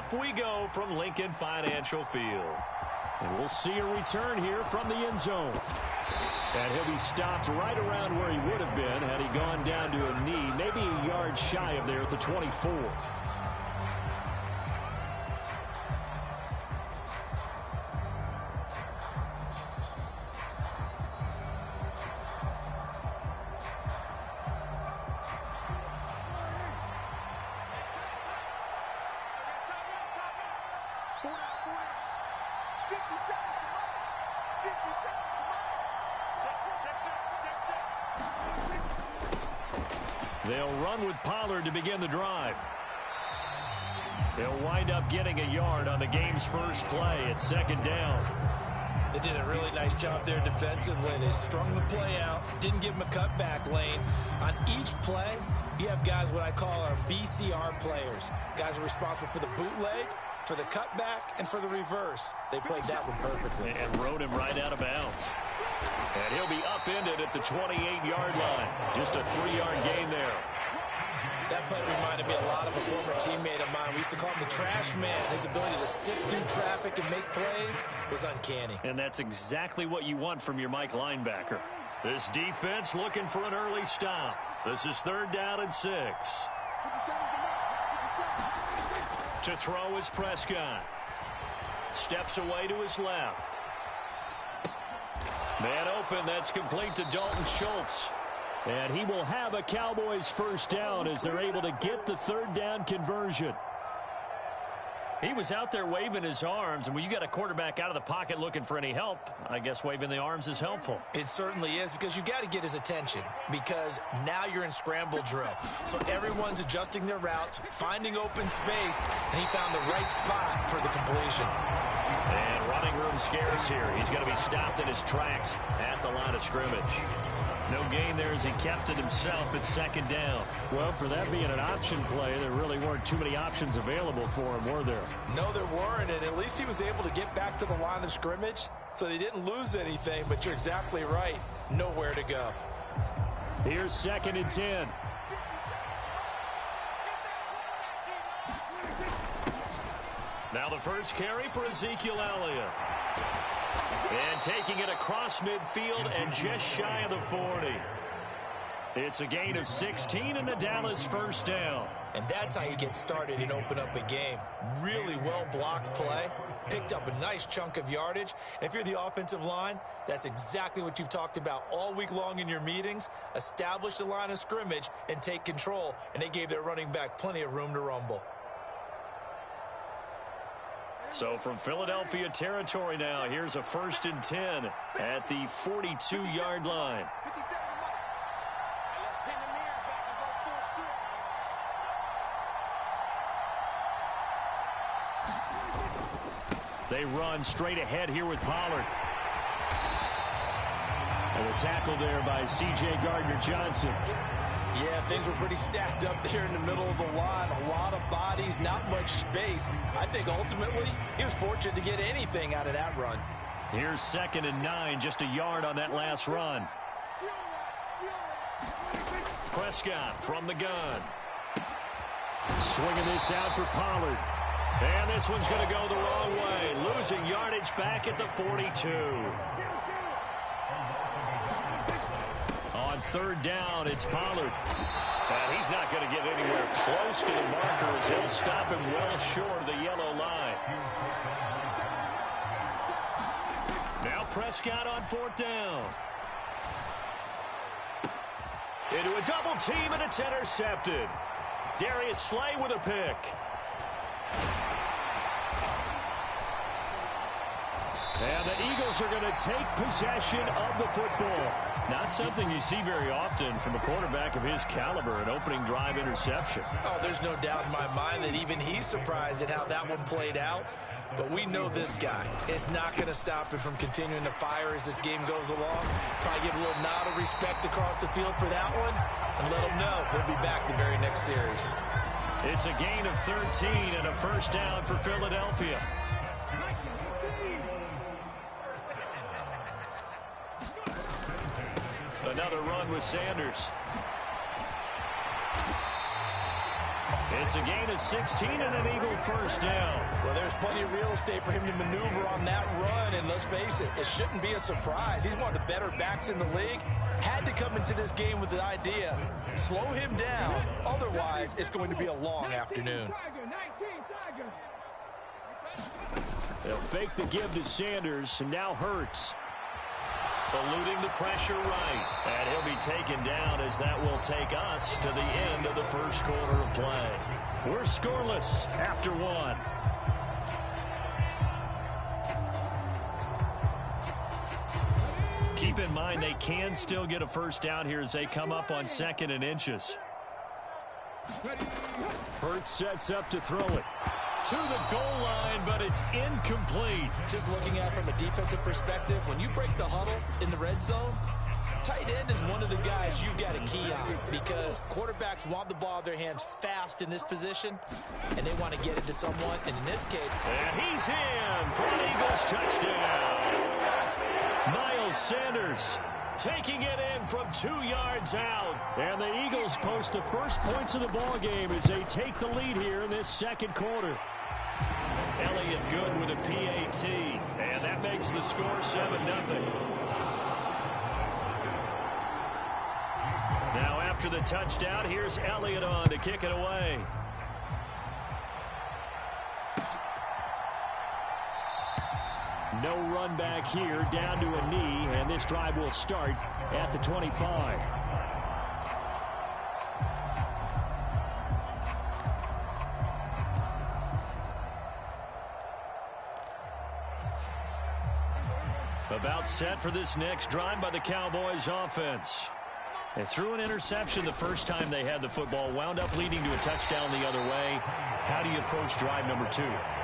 off we go from Lincoln Financial Field. And we'll see a return here from the end zone. And he'll be stopped right around where he would have been had he gone down to a knee, maybe a yard shy of there at the 24. They'll run with Pollard to begin the drive. They'll wind up getting a yard on the game's first play at second down. They did a really nice job there defensively. They strung the play out, didn't give them a cutback lane. On each play, you have guys what I call our BCR players. Guys are responsible for the bootleg, for the cutback, and for the reverse. They played that one perfectly. And rode him right out of bounds. And he'll be upended at the 28-yard line. Just a 3-yard gain there. That play reminded me a lot of a former teammate of mine. We used to call him the trash man. His ability to sift through traffic and make plays was uncanny. And that's exactly what you want from your Mike linebacker. This defense looking for an early stop. This is 3rd down and 6. To throw is Prescott. Steps away to his left. Man open, that's complete to Dalton Schultz. And he will have a Cowboys first down as they're able to get the 3rd down conversion. He was out there waving his arms, and when you got a quarterback out of the pocket looking for any help, I guess waving the arms is helpful. It certainly is, because you got to get his attention, because now you're in scramble drill. So everyone's adjusting their routes, finding open space, and he found the right spot for the completion. And running room scarce here. He's going to be stopped in his tracks at the line of scrimmage. No gain there as he kept it himself at 2nd down. Well, for that being an option play, there really weren't too many options available for him, were there? No, there weren't, and at least he was able to get back to the line of scrimmage, so they didn't lose anything, but you're exactly right. Nowhere to go. Here's 2nd and 10. Now the first carry for Ezekiel Elliott. And taking it across midfield and just shy of the 40. It's a gain of 16 and a Dallas first down. And that's how you get started and open up a game. Really well-blocked play. Picked up a nice chunk of yardage. And if you're the offensive line, that's exactly what you've talked about all week long in your meetings. Establish the line of scrimmage and take control. And they gave their running back plenty of room to rumble. So from Philadelphia territory now, here's a 1st and 10 at the 42-yard line. They run straight ahead here with Pollard. And a tackle there by C.J. Gardner-Johnson. Yeah, things were pretty stacked up there in the middle of the line. A lot of bodies, not much space. I think ultimately he was fortunate to get anything out of that run. Here's 2nd and 9, just a yard on that last run. Prescott from the gun. Swinging this out for Pollard. And this one's going to go the wrong way. Losing yardage back at the 42. On 3rd down, it's Pollard. And he's not going to get anywhere close to the marker as he'll stop him well short of the yellow line. Now Prescott on 4th down. Into a double team, and it's intercepted. Darius Slay with a pick. And the Eagles are going to take possession of the football. Not something you see very often from a quarterback of his caliber, an opening drive interception. Oh, there's no doubt in my mind that even he's surprised at how that one played out. But we know this guy is not going to stop him from continuing to fire as this game goes along. Probably give a little nod of respect across the field for that one, and let him know he'll be back the very next series. It's a gain of 13 and a first down for Philadelphia. Another run with Sanders. It's a gain of 16 and an Eagle first down. Well, there's plenty of real estate for him to maneuver on that run, and let's face it, it shouldn't be a surprise. He's one of the better backs in the league. Had to come into this game with the idea, slow him down, otherwise it's going to be a long afternoon. They'll fake the give to Sanders, and now Hurts. Eluding the pressure right. And he'll be taken down as that will take us to the end of the first quarter of play. We're scoreless after one. Keep in mind they can still get a first down here as they come up on 2nd and inches. Hurts sets up to throw it to the goal line, but it's incomplete. Just looking at it from a defensive perspective, when you break the huddle in the red zone, tight end is one of the guys you've got to key on because quarterbacks want the ball in their hands fast in this position, and they want to get it to someone. And in this case, and he's in for an Eagles touchdown. Miles Sanders taking it in from 2 yards out. And the Eagles post the first points of the ball game as they take the lead here in this second quarter. Elliott good with a PAT, and that makes the score 7-0. Now after the touchdown, here's Elliott on to kick it away. No run back here, down to a knee, and this drive will start at the 25. About set for this next drive by the Cowboys offense. They threw an interception the first time they had the football, wound up leading to a touchdown the other way. How do you approach drive number 2?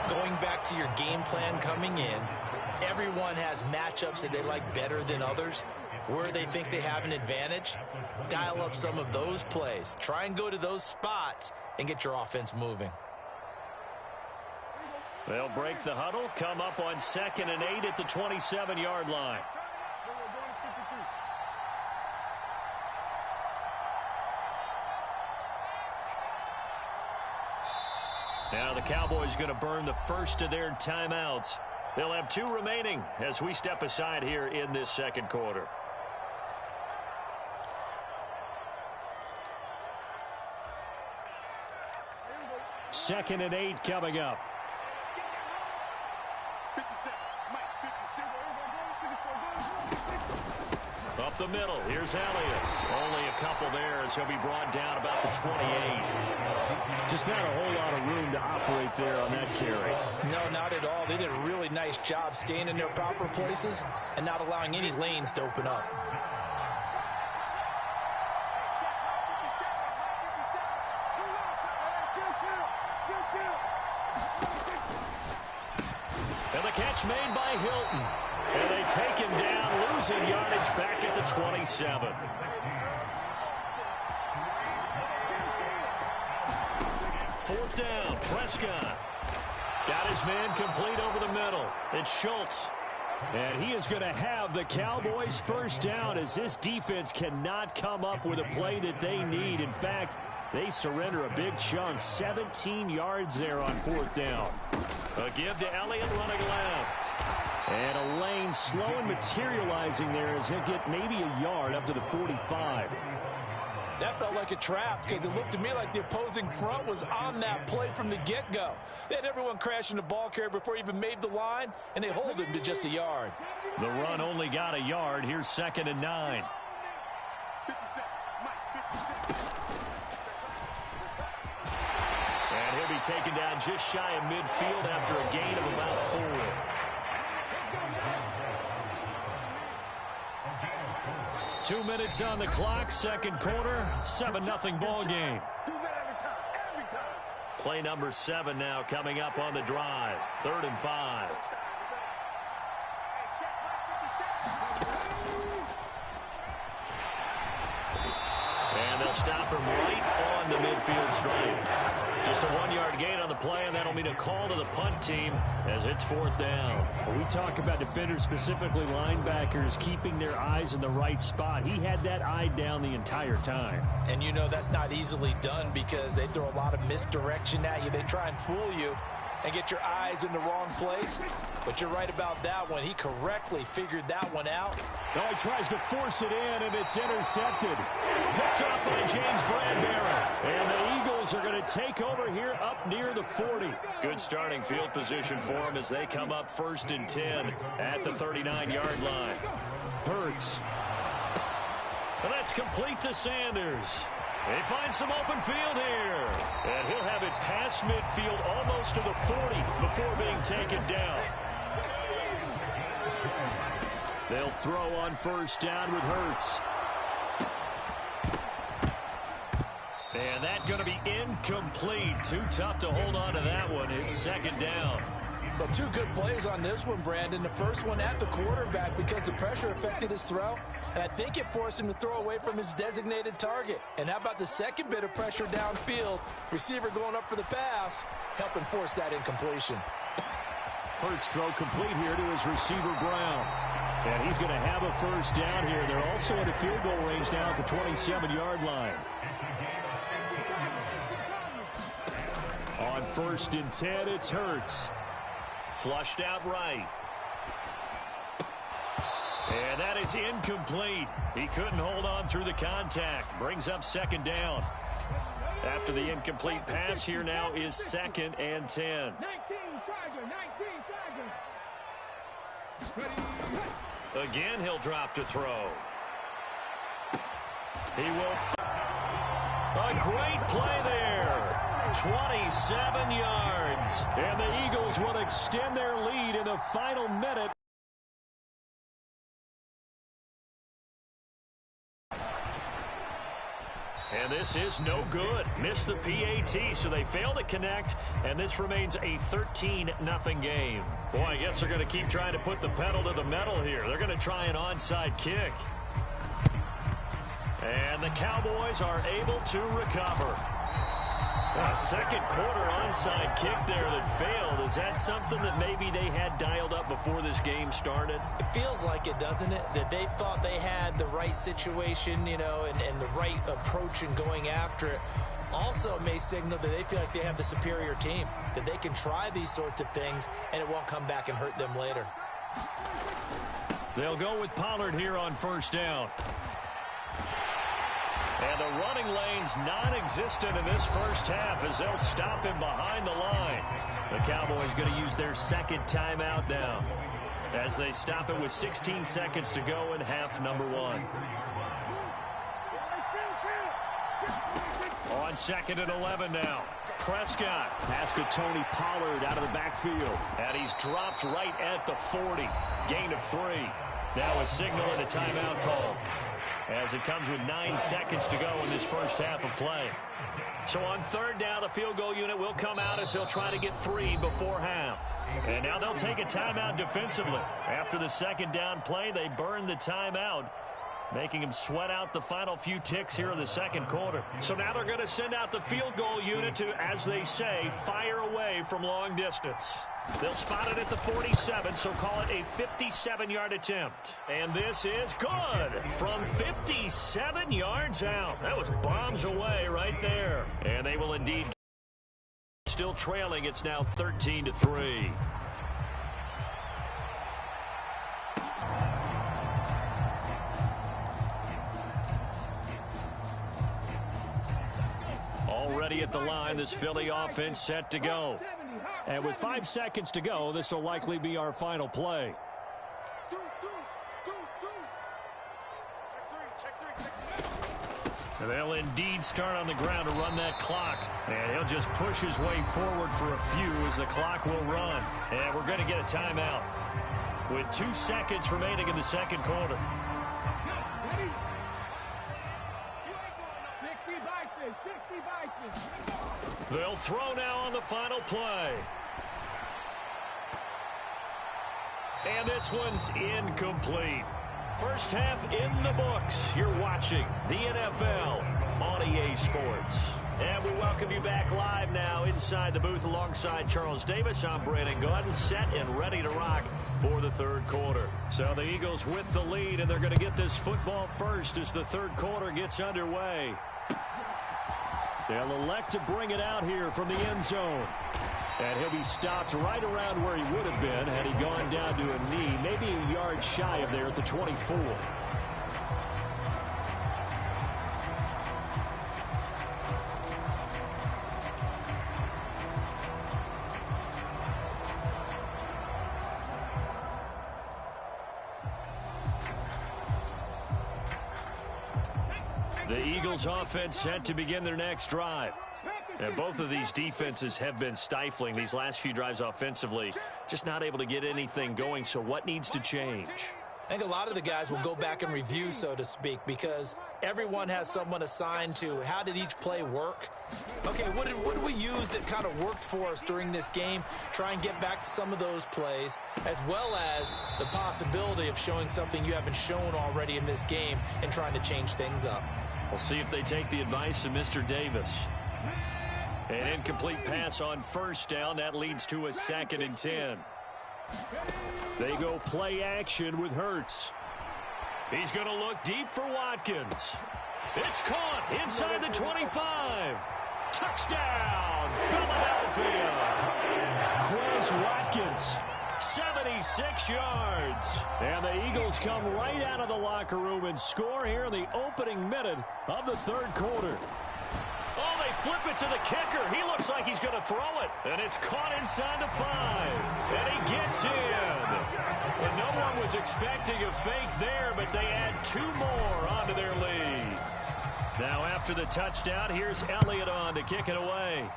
Going back to your game plan coming in, everyone has matchups that they like better than others. Where they think they have an advantage, dial up some of those plays. Try and go to those spots and get your offense moving. They'll break the huddle, come up on 2nd and 8 at the 27-yard line. Now the Cowboys going to burn the first of their timeouts. They'll have 2 remaining as we step aside here in this second quarter. Second and 8 coming up. Up the middle, here's Elliott. Only a couple there as he'll be brought down about the 28. Just not a whole lot of room to operate there on that carry. No, not at all. They did a really nice job staying in their proper places and not allowing any lanes to open up. And the catch made by Hilton. And they take him down, losing yardage back at the 27. Fourth down, Prescott. Got his man complete over the middle. It's Schultz. And he is going to have the Cowboys first down as this defense cannot come up with a play that they need. In fact, they surrender a big chunk, 17 yards there on 4th down. A give to Elliott running left. And a lane slow and materializing there as he'll get maybe a yard up to the 45. That felt like a trap because it looked to me like the opposing front was on that play from the get-go. They had everyone crashing the ball carrier before he even made the line, and they hold him to just a yard. The run only got a yard. Here's 2nd and 9. And he'll be taken down just shy of midfield after a gain of about 4. Two minutes on the clock, second quarter, 7-0 ball game. Play number 7 now coming up on the drive. 3rd and 5. And they'll stop him right on the midfield stripe. Just a 1-yard gain on the play, and that'll mean a call to the punt team as it's 4th down. When we talk about defenders, specifically linebackers, keeping their eyes in the right spot. He had that eye down the entire time. And you know that's not easily done because they throw a lot of misdirection at you. They try and fool you and get your eyes in the wrong place. But you're right about that one. He correctly figured that one out. Now he tries to force it in, and it's intercepted. Picked up by James Bradbury. And the Eagles are going to take over here up near the 40. Good starting field position for them as they come up 1st and 10 at the 39-yard line. Hurts. And that's complete to Sanders. They find some open field here. And he'll have it past midfield almost to the 40 before being taken down. They'll throw on 1st down with Hurts. And that's going to be incomplete. Too tough to hold on to that one. It's 2nd down. Well, 2 good plays on this one, Brandon. The first one at the quarterback because the pressure affected his throw. And I think it forced him to throw away from his designated target. And how about the second bit of pressure downfield? Receiver going up for the pass, helping force that incompletion. Hurts throw complete here to his receiver, Brown. And he's going to have a 1st down here. They're also in a field goal range now at the 27-yard line. On 1st and 10, it's Hurts. Flushed out right. And that is incomplete. He couldn't hold on through the contact. Brings up 2nd down. After the incomplete pass, here now is 2nd and 10. Again, he'll drop to throw. He will. A great play there. 27 yards. And the Eagles will extend their lead in the final minute. And this is no good. Missed the PAT, so they fail to connect, and this remains a 13-0 game. Boy, I guess they're going to keep trying to put the pedal to the metal here. They're going to try an onside kick. And the Cowboys are able to recover. A second quarter onside kick there that failed. Is that something that maybe they had dialed up before this game started? It feels like it, doesn't it? That they thought they had the right situation, you know, and the right approach in going after it. Also may signal that they feel like they have the superior team, that they can try these sorts of things and it won't come back and hurt them later. They'll go with Pollard here on 1st down. And the running lane's non-existent in this first half as they'll stop him behind the line. The Cowboys going to use their 2nd timeout now as they stop it with 16 seconds to go in half number 1. On 2nd and 11 now. Prescott. Pass to Tony Pollard out of the backfield. And he's dropped right at the 40. Gain of 3. Now a signal and a timeout call, as it comes with 9 seconds to go in this first half of play. So on 3rd down, the field goal unit will come out as they'll try to get 3 before half. And now they'll take a timeout defensively. After the 2nd down play, they burn the timeout, making them sweat out the final few ticks here in the 2nd quarter. So now they're going to send out the field goal unit to, as they say, fire away from long distance. They'll spot it at the 47, so call it a 57-yard attempt. And this is good from 57 yards out. That was bombs away right there. And they will indeed still trailing. It's now 13-3. Already at the line, this Philly offense set to go. And with 5 seconds to go, this will likely be our final play. They'll indeed start on the ground to run that clock. And he'll just push his way forward for a few as the clock will run. And we're going to get a timeout with 2 seconds remaining in the 2nd quarter. They'll throw now on the final play. And this one's incomplete. First half in the books. You're watching the NFL on EA Sports. And we welcome you back live now inside the booth alongside Charles Davis. I'm Brandon Gaudin, set and ready to rock for the third quarter. So the Eagles with the lead, and they're going to get this football first as the third quarter gets underway. They'll elect to bring it out here from the end zone. And he'll be stopped right around where he would have been had he gone down to a knee, maybe a yard shy of there at the 24. The Eagles offense set to begin their next drive. And both of these defenses have been stifling these last few drives offensively. Just not able to get anything going, so what needs to change? I think a lot of the guys will go back and review, so to speak, because everyone has someone assigned to how did each play work. Okay, what did we use that kind of worked for us during this game? Try and get back to some of those plays, as well as the possibility of showing something you haven't shown already in this game and trying to change things up. We'll see if they take the advice of Mr. Davis. An incomplete pass on first down. That leads to a 2nd and 10. They go play action with Hurts. He's going to look deep for Watkins. It's caught inside the 25. Touchdown, Philadelphia. Chris Watkins, 76 yards. And the Eagles come right out of the locker room and score here in the opening minute of the third quarter. Oh, they flip it to the kicker. He looks like he's going to throw it. And it's caught inside the 5. And he gets in. And no one was expecting a fake there, but they add 2 more onto their lead. Now after the touchdown, here's Elliott on to kick it away.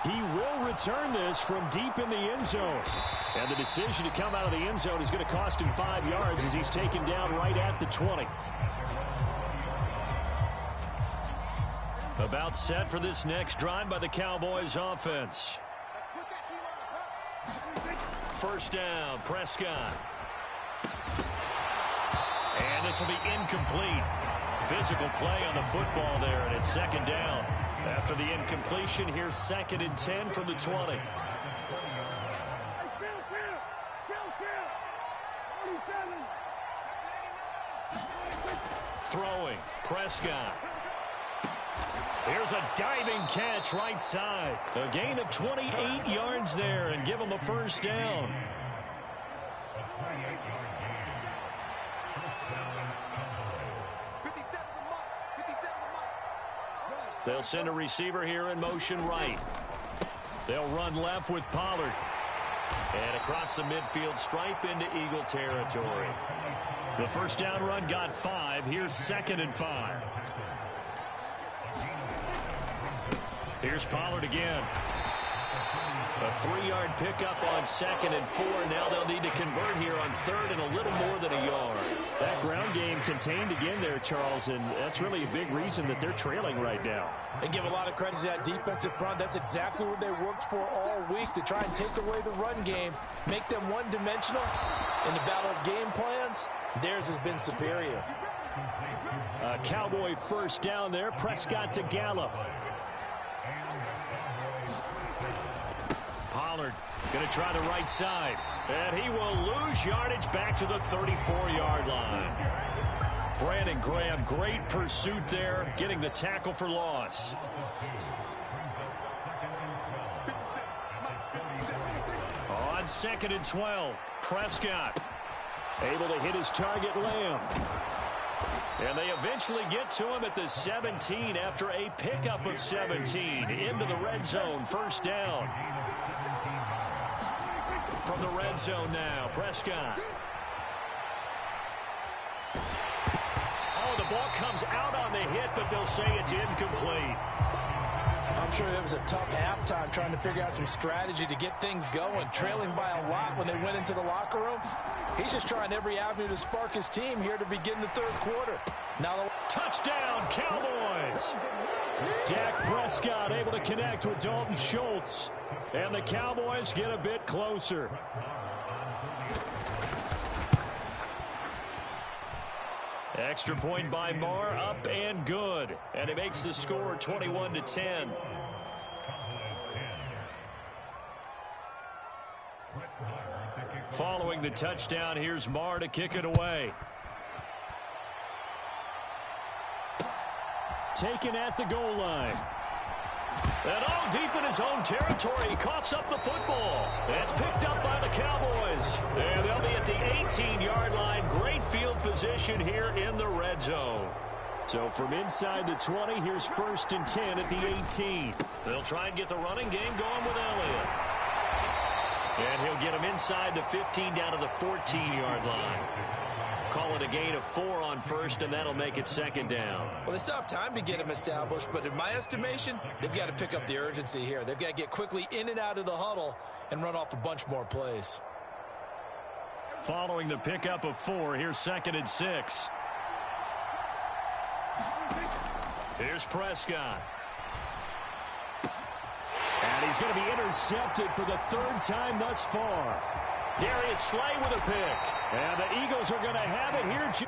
He will return this from deep in the end zone. And the decision to come out of the end zone is going to cost him 5 yards as he's taken down right at the 20. About set for this next drive by the Cowboys offense. First down, Prescott. And this will be incomplete. Physical play on the football there, and it's 2nd down. After the incompletion, here's 2nd and 10 from the 20. Throwing, Prescott. Here's a diving catch right side. A gain of 28 yards there and give him a first down. They'll send a receiver here in motion right. They'll run left with Pollard. And across the midfield stripe into Eagle territory. The first down run got 5. Here's 2nd and 5. Here's Pollard again. A 3-yard pickup on 2nd and 4. Now they'll need to convert here on 3rd and a little more than a yard. That ground game contained again there, Charles, and that's really a big reason that they're trailing right now. They give a lot of credit to that defensive front. That's exactly what they worked for all week, to try and take away the run game, make them one-dimensional. In the battle of game plans, theirs has been superior. A Cowboy first down there. Prescott to Gallup. Pollard going to try the right side. And he will lose yardage back to the 34-yard line. Brandon Graham, great pursuit there, getting the tackle for loss. On 2nd and 12, Prescott able to hit his target, Lamb. And they eventually get to him at the 17 after a pickup of 17 into the red zone. First down. From the red zone now, Prescott. Oh, the ball comes out on the hit, but they'll say it's incomplete. I'm sure it was a tough halftime trying to figure out some strategy to get things going. Trailing by a lot when they went into the locker room. He's just trying every avenue to spark his team here to begin the third quarter. Now, touchdown, Cowboys! Dak Prescott able to connect with Dalton Schultz. And the Cowboys get a bit closer. Extra point by Marr, up and good. And it makes the score 21-10. Following the touchdown, here's Marr to kick it away. Taken at the goal line. And all deep in his own territory, he coughs up the football. That's picked up by the Cowboys. And they'll be at the 18-yard line. Great field position here in the red zone. So from inside the 20, here's 1st and 10 at the 18. They'll try and get the running game going with Elliott. And he'll get him inside the 15 down to the 14-yard line. Call it a gain of 4 on 1st, and that'll make it 2nd down. Well, they still have time to get him established, but in my estimation, they've got to pick up the urgency here. They've got to get quickly in and out of the huddle and run off a bunch more plays. Following the pickup of 4, here's 2nd and 6. Here's Prescott. And he's going to be intercepted for the 3rd time thus far. Darius Slay with a pick. And the Eagles are going to have it here.